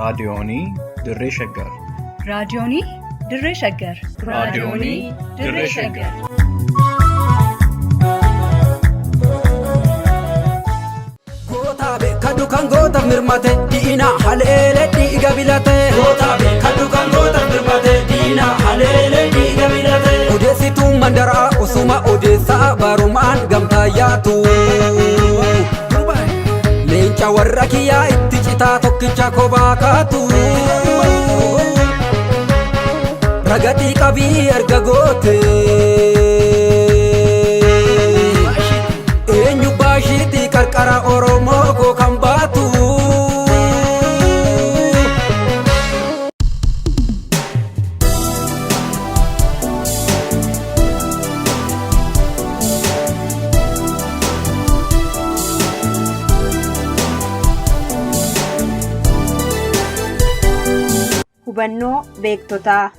raadiyoonii Dirree Shaggar. raadiyoonii Dirree Shaggar. raadiyoonii Dirree Shaggar. Kaddu kan goota mirmate diina haleele dhiiga bilate. Gootabe kaddu kan goota mirmate diina haleele dhiiga bilate. Odeessituu mandaraa osuma odeessaa barumaan gamtaa yaatu. Leenca warra kiyyaa itti citaa tokkicha kophaa kaatu. Ragatii qabii erga goote. Eenyu baashiitii qarqara Oromoo koo kan baatu. Hubannoo beektotaa.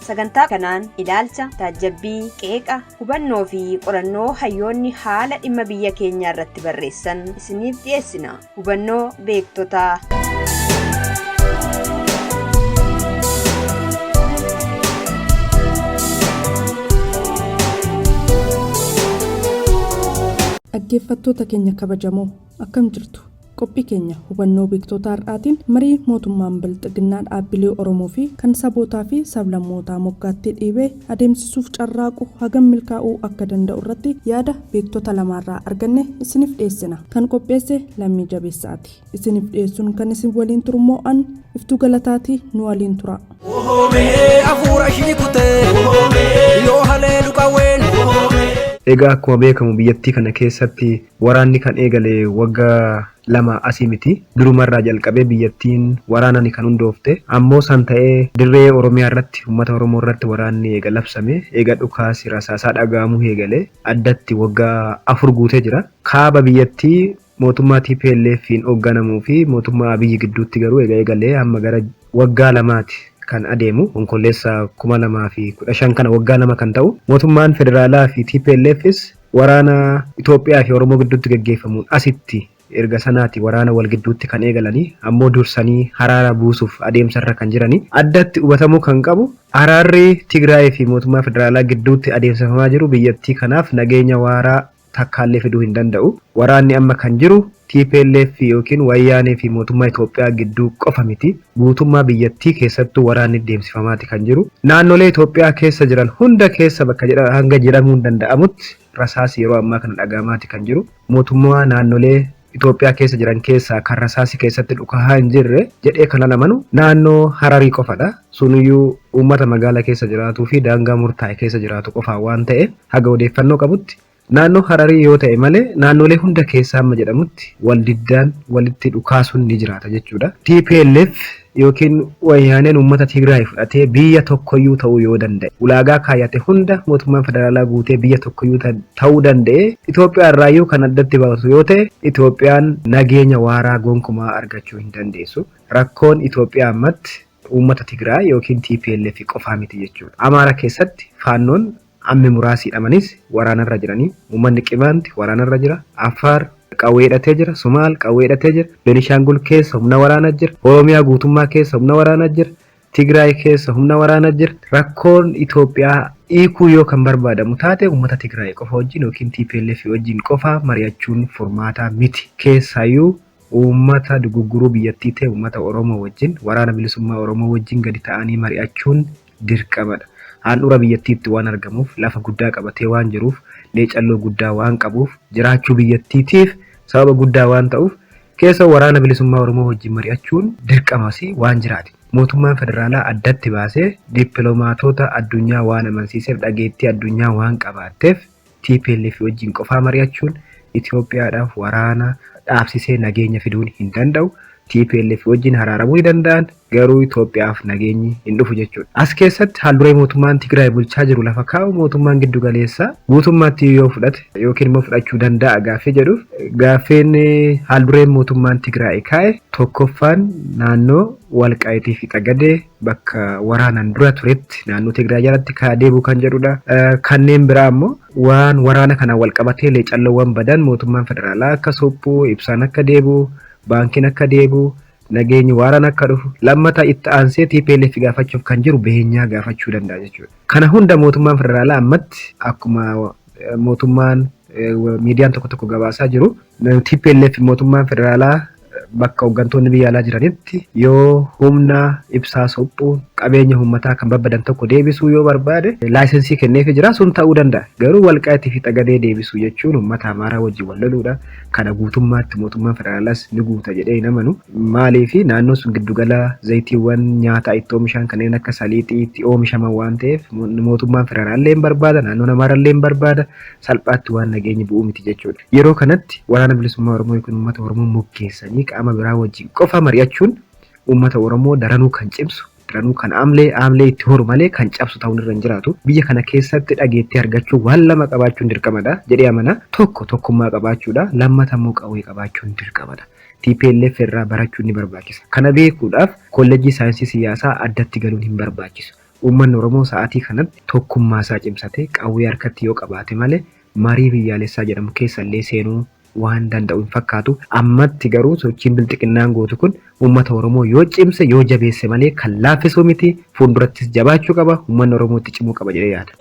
Sagantaa kanaan ilaalcha, taajabbii, qeeqa, hubannoo fi qorannoo hayyoonni haala dhimma biyya keenyaa irratti barreessan isiniif dhiyeessina. Hubannoo beektotaa. Dhaggeeffattoota keenya kabajamoo akkam jirtu? Qophii keenya hubannoo beektotaa har'aatiin marii mootummaan bilxiginnaa dhaabbilee Oromoo fi kan sabootaa fi sablammootaa moggaatti dhiibee adeemsisuuf carraaqu hagam milkaa'uu akka danda'u irratti yaada beektota lamaarraa arganne isiniif dhiyeessina. Kan qopheesse Lammii Jabeessaati. Isiniif dhiyeessuun kan isin waliin turummoo an Iftuu Galataati nu waliin tura. Afuura ishii kutee yoo haleelu qawween. Egaa akkuma beekamu biyyattii kana keessatti waraanni kan eegale waggaa 2 asii miti. Durumarraa jalqabee biyyattiin waraanaan kan hundoofte. Ammoo san ta'ee dirree Oromiyaa irratti uummata Oromoo irratti waraanni eega labsame. Eega dhukaasi rasaasaa dhaga'amuu eegale addatti waggaa 4 guutee jira. Kaaba biyyattii mootummaa TPLF'n hoogganamuu fi mootummaa Abiyyi gidduutti garuu eegalee amma gara waggaa 2ti. Kan adeemu onkolleessa 2015 kana waggaa 2 kan ta'u mootummaan federaalaa fi TPLFs waraana Itoophiyaa fi Oromoo gidduutti gaggeeffamuun asitti erga sanaati waraana wal gidduutti kan eegalanii ammoo dursanii haraara buusuuf adeemsarra kan jiranii addatti hubatamuu kan qabu araarri Tigraay fi mootummaa federaalaa gidduutti adeemsifamaa jiru biyyattii kanaaf nageenya waaraa takkaallee fiduu hin danda'u. Waraanni amma kan jiru TPLF yookiin wayyaanee fi mootummaa Itoophiyaa gidduu qofa miti. Guutummaa biyyattii keessattuu waraanni deemsifamaati kan jiru. Naannolee Itoophiyaa keessa jiran hunda keessa bakka hanga jedhamuu hin danda'amutti rasaasi yeroo ammaa kana dhaga'amaati kan jiru. Mootummaa naannolee Itoophiyaa keessa jiran keessaa kan rasaasi keessatti dhukahaa hin jirre jedhee kan lamanu naannoo Hararii qofadha. Sunuyyuu uummata magaalaa keessa jiraatuu fi daangaa murtaa'e keessa jiraatu qofaa waan ta'e haga odeeffannoo qabutti. Naannoo Hararii yoo ta'e malee naannolee hunda keessaa amma jedhamutti waldiddaan walitti dhukaasuun ni jiraata jechuudha. TPLF yookiin wayyaaneen uummata Tigraay fudhatee biyya tokkoyyuu ta'uu yoo danda'e ulaagaa kaayyate hunda mootummaan federaalaa guutee biyya tokkoyyuu ta'uu danda'e Itoophiyaa irraayyuu kan addatti baatu yoo ta'e Itoophiyaan nageenya waaraa gonkumaa argachuu hin dandeessu. Rakkoon Itoophiyaa ammatti uummata Tigraay yookiin TPLF qofaa miti jechuudha. Amaara keessatti faannoon Amme muraasiidhamanis waraanarra jiranii uummanni Qibaanti waraanarra jira. Affaar qawwee hidhatee jira. Somaal qawwee hidhatee jira. Beenishaangul keessa humna waraanaa jira. Oromiyaa guutummaa keessa humna waraanaa jira. Tigraay keessa humna waraanaa jira. Rakkoon Itoophiyaa hiikuu yoo kan barbaadamu taate uummata Tigraay qofa wajjin yookiin TPLF wajjin qofa mari'achuun furmaataa miti. Keessaayyuu uummata dugugguruu biyyattii ta'e uummata Oromoo wajjin waraana bilisummaa Oromoo wajjin gadi ta'anii mari'achuun dirqamadha. Handhuura biyyattiitti waan argamuuf lafa guddaa qabatee waan jiruuf leecalloo guddaa waan qabuuf jiraachuu biyyattiitiif sababa guddaa waan ta'uuf keessa waraana bilisummaa Oromoo wajjin mari'achuun dirqamasii waan jiraati. Mootummaan federaalaa addatti baasee dippiloomaatota addunyaa waan amansiiseef dhageettii addunyaa waan qabaatteef TPLF wajjin qofaa mari'achuun Itoophiyaadhaaf waraana dhaabsisee nageenya fiduun hin danda'u. TPLF wajjin haraaramuu ni danda'an garuu Itoophiyaaf nageenyi hin dhufu jechuudha. As keessatti haalduree mootummaan Tigraay bulchaa jiru lafa kaa'u mootummaan giddu galeessaa guutummaatti yoo fudhate yookiin immoo fudhachuu danda'a gaaffii jedhuuf gaaffeen haaldureen mootummaan Tigraay kaa'e tokkoffaan naannoo Walqaayitii fi Xagadee bakka waraanaan dura turetti naannoo Tigraay jalatti kaa'ee deebi'u kan jedhudha. Kanneen biraa immoo waan waraana kana wal qabatee leecalloowwan badan mootummaan federaalaa akka sophuu ibsaan akka deebi'u baankiin akka deebi'u nageenyi waaraan akka dhufu lammata itti aansee TPLF gaafachuuf kan jiru beenyaa gaafachuu danda'a jechuudha. Kana hunda mootummaan federaalaa ammatti akkuma mootummaan miidiyaan tokko gabaasaa jiru TPLF mootummaan federaalaa bakka hooggantoonni biyya alaa jiranitti yoo humna ibsaa sophuu qabeenya uummataa kan babbadan tokko deebisuu yoo barbaade laayisensii kenneefii jira sun ta'uu danda'a. Garuu Walqaayitii fi Xagadee deebisuu jechuun uummata Amaaraa wajjin wal loluudha. Kana guutummaatti mootummaan federaalaas ni guuta jedhee hin amanu. Maaliif naannoon sun giddugala zayitiiwwan nyaataa itti oomishan kanneen akka saliixii itti oomishaman waan ta'eef mootummaan federaallee hin barbaada, naannoon Amaaraallee hin barbaada, salphaatti waan nageenyi bu'uu miti jechuudha. Yeroo kanatti waraana bilisummaa Oromoo yookiin uummata Oromoo muggeessanii qaama biraa wajjin qofa mari'achuun uummata Oromoo daranuu kan cimsu, daranuu kan aamlee itti horu malee kan cabsu ta'uun irra hin jiraatu. Biyya kana keessatti dhageettii argachuu waan lama qabaachuun dirqamadha jedhee amana. Tokkummaa qabaachuudha, lammata immoo qawwee qabaachuun dirqamadha. TPLF irraa barachuun ni barbaachisa. Kana beekuudhaaf kolleejjii saayinsii siyaasaa addatti galuun hin barbaachisu. Uummanni Oromoo sa'aatii kanatti tokkummaa isaa cimsatee qawwee harkatti yoo qabaate malee marii biyyaalessaa jedhamu keessallee seenuu waan danda'u hin fakkaatu. Ammatti garuu sochiin bilxiqinnaan gootu kun uummata Oromoo yoo cimse yoo jabeesse malee kan laaffisuu miti. Fuuldurattis jabaachuu qaba. Uummanni Oromoo itti cimuu qaba jedhee yaada.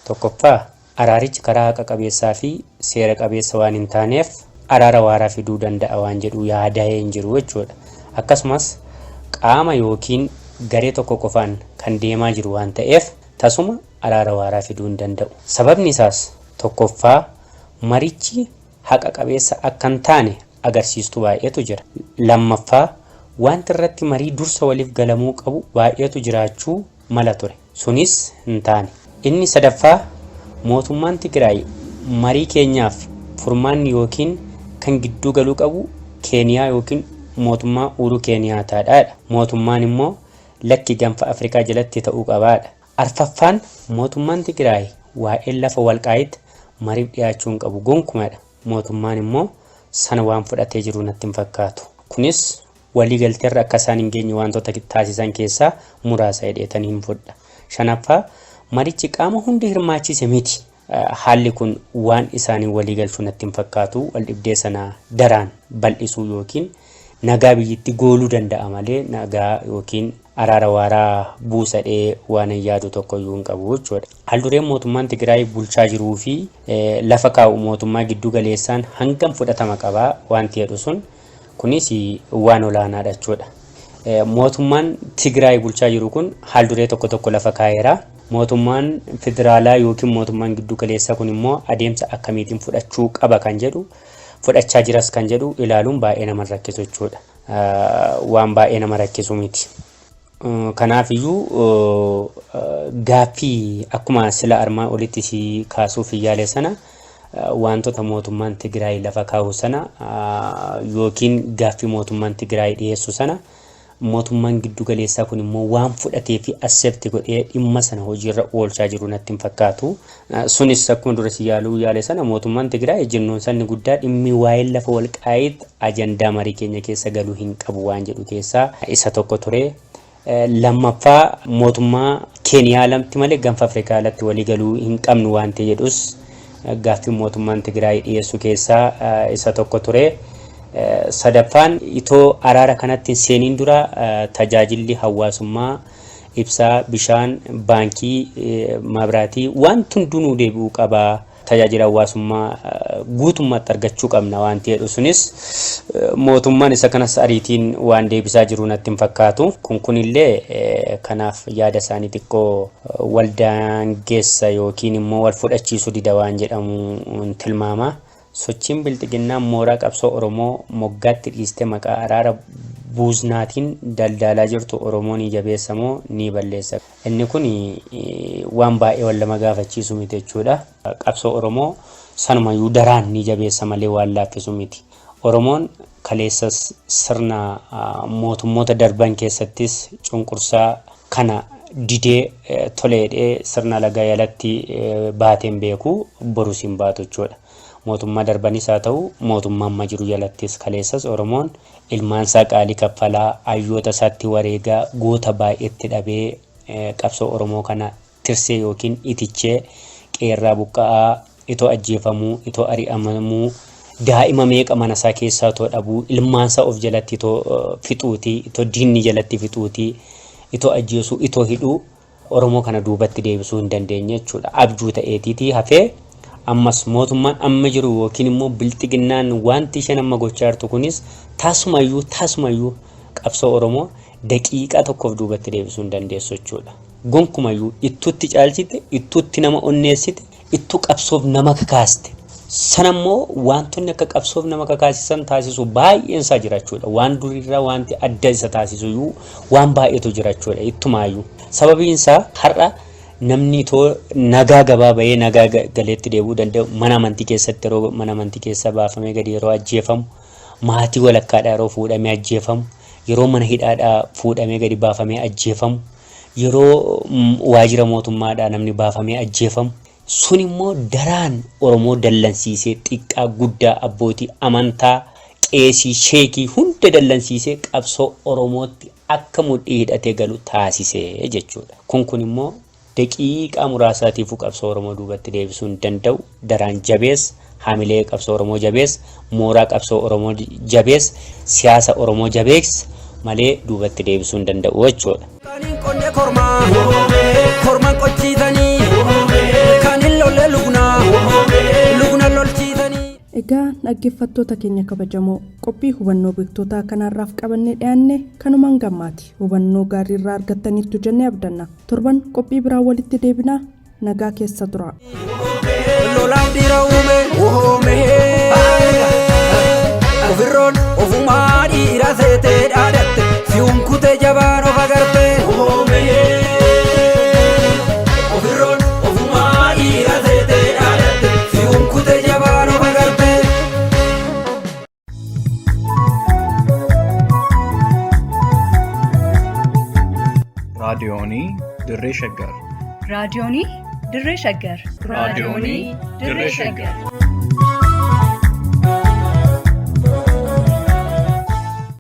Tokkoffaa araarichi karaa haqa qabeessaa fi seera qabeessa waan hin taaneef araara waaraa fiduu danda'a waan jedhu yaada'ee hin jiru jechuudha. Akkasumas qaama yookiin garee tokko qofaan kan deemaa jiru waan ta'eef tasuma araara waaraa fiduu hin danda'u. Sababni isaas tokkoffaa marichi haqa qabeessa akka hin taane agarsiistu baay'eetu jira. Lammaffaa wanti irratti marii dursa waliif galamuu qabu baay'eetu jiraachuu mala ture. Sunis hin taane. Inni sadaffaa mootummaan Tigraay marii keenyaaf furmaanni yookiin kan gidduu galuu qabu Keeniyaa yookiin mootummaa Uhuru Keeniyaataadha. Mootummaan immoo lakki gaanfa Afrikaa jalatti ta'uu qabaadha. Arfaffaan mootummaan Tigraay waa'ee lafa Walqaayitti mariif dhiyaachuun qabu gonkumadha. Mootummaan immoo sana waan fudhatee jiru natti hin fakkaatu. Kunis waliigalteerra akka isaan hin geenye wantoota taasisan keessaa muraasa hidheetanii hin fudha. Shanaffaa marichi qaama hundi hirmaachise miti. Haalli kun waan isaanii waliigalchuu natti hin fakkaatu. Waldhibdee sana daraan bal'isuu yookiin nagaa biyyatti gooluu danda'a malee nagaa yookiin araara waaraa buusadhee waan yaadu tokko iyyuu hin qabu jechuudha. Haaldureen mootummaan Tigraay bulchaa jiruu fi lafa kaa'u mootummaa giddu galeessaan hangam fudhatama qabaa wanti jedhu sun kunis waan olaanaadha jechuudha. Mootummaan Tigraay bulchaa jiru kun haalduree tokko lafa kaa'eera. Mootummaan federaalaa yookiin mootummaan giddu galeessaa kun immoo adeemsa akkamiitiin fudhachuu qaba kan jedhu fudhachaa jiras kan jedhu ilaaluun baay'ee nama rakkisu jechuudha. Waan baay'ee nama rakkisu miti. Kanaafiyyuu gaaffii akkuma sila armaan olitti si kaasuuf yaale sana wantoota mootummaan Tigraay lafa kaa'u sana yookiin gaaffii mootummaan Tigraay dhiyeessu sana mootummaan giddu galeessaa kun immoo waan fudhatee fi accept godhee dhimma sana hojiirra oolchaa jiru natti hin fakkaatu. Sunis akkuma dura si yaale sana mootummaan Tigraay jennoon sanni guddaa dhimmi waa'ee lafa Walqaayitti ajandaa marii keenya keessa galuu hin qabu waan jedhu keessaa isa tokko ture. Lammaffaa mootummaa Keeniyaa lamatti malee gaanfa Afrikaa alatti walii galuu hin qabnu waan ta'e jedhus gaaffii mootummaan Tigraay dhiyeessu keessaa isa tokko ture. Sadaffaan itoo araara kanatti seeniin dura tajaajilli hawaasummaa ibsaa, bishaan, baankii, mabraatii wanti hundinuu deebi'uu qaba. Tajaajila hawaasummaa guutummaatti argachuu qabna waan ta'edhu sunis mootummaan isa kanas ariitiin waan deebisaa jiru natti hin fakkaatu. Kunillee kanaaf yaada isaanii xiqqoo waldaangeessa yookiin immoo wal fudhachiisuu dida waan jedhamu tilmaama. Sochiin bilxiginnaa mooraa qabsoo Oromoo moggaatti dhiiste maqaa araara buuznaatiin daldalaa jirtu Oromoo ni jabeessa moo ni balleessa? Inni kun waan baay'ee wal lama gaafachiisu miti jechuudha. Qabsoo Oromoo sanumayyuu daraan ni jabeessa malee waan laaffisu miti. Oromoon kaleessa sirna mootummoota darban keessattis cunqursaa kana didee toleedhee sirna lagaa jalatti baateen beeku borus hin baatu jechuudha. Mootummaa darbanis haa ta'u mootummaa amma jiru jalattis kaleessas Oromoon ilmaan isaa qaalii kaffalaa hayyoota isaatti wareegaa goota baay'eetti dhabee qabsoo Oromoo kana tirsee yookiin itichee qeerraa buqqa'aa itoo ajjeefamuu itoo ari'amamuu daa'ima meeqa mana isaa keessaa itoo dhabuu ilmaansaa of jalatti itoo fixuutii itoo diinni jalatti fixuutii itoo ajjeesuu itoo hidhuu Oromoo kana duubatti deebisuu hin dandeenye jechuudha. Abjuu ta'eetiitii hafee ammas mootummaan amma jiru yookiin immoo bilxiginnaan wanti isheen amma gochaa jirtu kunis taasumayyuu qabsoo Oromoo daqiiqaa tokkoof duubatti deebisuu hin dandeessu jechuudha. Gonkumayyuu ittuutti caalchite ittuutti nama onneessite ittuu qabsoof nama kakaaste sanammoo wantoonni akka qabsoof nama kakaasisan taasisu baay'een isaa jira jechuudha. Waan duriirraa wanti adda isa taasisuyyuu waan baay'eetu jira jechuudha ittumaayyuu. Sababiin isaa har'a namni itoo nagaa gabaa bahee nagaa galeetti deebuu danda'u mana amantii keessatti yeroo mana amantii keessa baafamee gadi yeroo ajjeefamu maatii walakkaadhaa yeroo fuudhamee ajjeefamu yeroo mana hidhaadhaa fuudhamee gadi baafamee ajjeefamu yeroo waajjira mootummaadhaa namni baafamee ajjeefamu sun immoo daraan Oromoo dallansiisee xiqqaa guddaa abbootii amantaa qeesii sheekii hunda dallansiisee qabsoo Oromootti akka mudhii hidhatee galu taasisee jechuudha. Kun immoo daqiiqaa muraasaatiif qabsoo Oromoo duubatti deebisuu hin danda'u. Daraan jabees haamilee qabsoo Oromoo jabees mooraa qabsoo Oromoo jabees siyaasa Oromoo jabees malee duubatti deebisuu hin danda'u jechuudha. Kormaan qochiisanii kan hin lolle lugna lolchiisanii. Egaa dhaggeeffattoota keenya kabajamoo qophii hubannoo beektootaa kanarraaf qabannee dhiyaanne kanumaan gammaati. Hubannoo gaarii irraa argattaniirtu jennee abdanna. Torban qophii biraa walitti deebinaa nagaa keessa tura. Lolaaf dhiira uume ofirroon ofumaa dhiira seetee dhaadatte si'uun kutee jabaan of agarte. Ofirroon ofumaa dhiira seetee dhaadatte si'uun kutee jabaan of agarte. raadiyoonii dirree shaggar raadiyoonii dirree shaggar raadiyoonii dirree shaggar